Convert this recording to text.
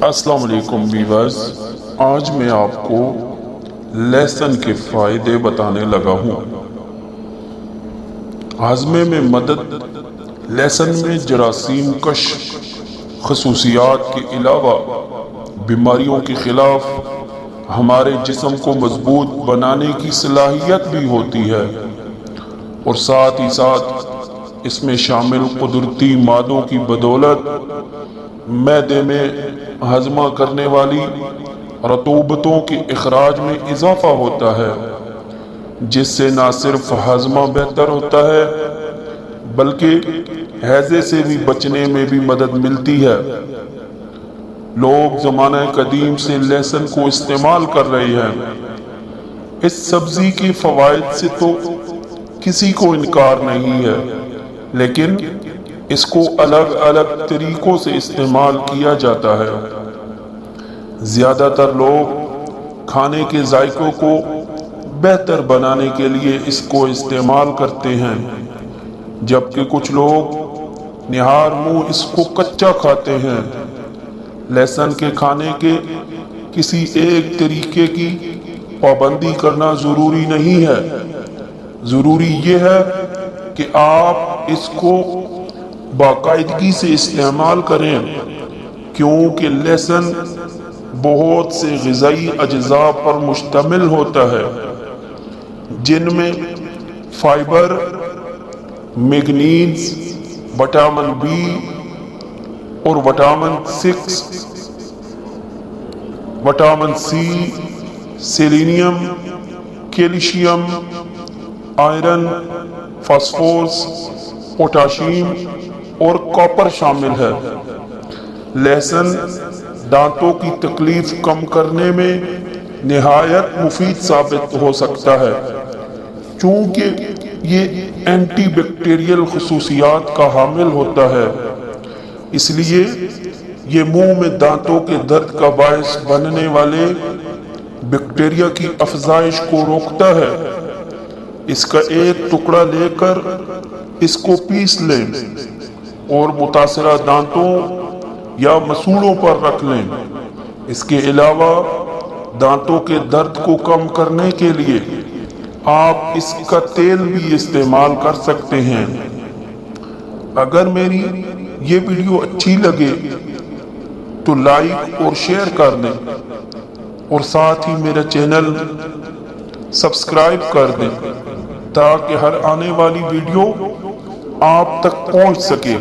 السلام علیکم ویورز، آج میں آپ کو لہسن کے فائدے بتانے لگا ہوں۔ ہاضمے میں مدد۔ لہسن میں جراثیم کش خصوصیات کے علاوہ بیماریوں کے خلاف ہمارے جسم کو مضبوط بنانے کی صلاحیت بھی ہوتی ہے، اور ساتھ ہی ساتھ اس میں شامل قدرتی مادوں کی بدولت معدے میں ہضم کرنے والی رطوبتوں کے اخراج میں اضافہ ہوتا ہے، جس سے نہ صرف ہاضمہ بہتر ہوتا ہے بلکہ ہیضے سے بھی بچنے میں بھی مدد ملتی ہے۔ لوگ زمانہ قدیم سے لہسن کو استعمال کر رہے ہیں۔ اس سبزی کے فوائد سے تو کسی کو انکار نہیں ہے، لیکن اس کو الگ الگ طریقوں سے استعمال کیا جاتا ہے۔ زیادہ تر لوگ کھانے کے ذائقوں کو بہتر بنانے کے لیے اس کو استعمال کرتے ہیں، جبکہ کچھ لوگ نہار منہ اس کو کچا کھاتے ہیں۔ لہسن کے کھانے کے کسی ایک طریقے کی پابندی کرنا ضروری نہیں ہے۔ ضروری یہ ہے کہ آپ اس کو باقاعدگی سے استعمال کریں، کیونکہ لہسن بہت سے غذائی اجزاء پر مشتمل ہوتا ہے، جن میں فائبر، مینگنیز، وٹامن بی اور vitamin 6، vitamin C, selenium, calcium, iron, phosphorus, potassium اور کاپر شامل ہے۔ لہسن دانتوں کی تکلیف کم کرنے میں نہایت مفید ثابت ہو سکتا ہے، چونکہ یہ اینٹی بیکٹیریل خصوصیات کا حامل ہوتا ہے۔ اس لیے یہ منہ میں دانتوں کے درد کا باعث بننے والے بیکٹیریا کی افزائش کو روکتا ہے۔ اس کا ایک ٹکڑا لے کر اس کو پیس لیں اور متاثرہ دانتوں یا مسوڑوں پر رکھ لیں۔ اس کے علاوہ دانتوں کے درد کو کم کرنے کے لیے آپ اس کا تیل بھی استعمال کر سکتے ہیں۔ اگر میری یہ ویڈیو اچھی لگے تو لائک اور شیئر کر دیں، اور ساتھ ہی میرا چینل سبسکرائب کر دیں تاکہ ہر آنے والی ویڈیو آپ تک پہنچ سکے۔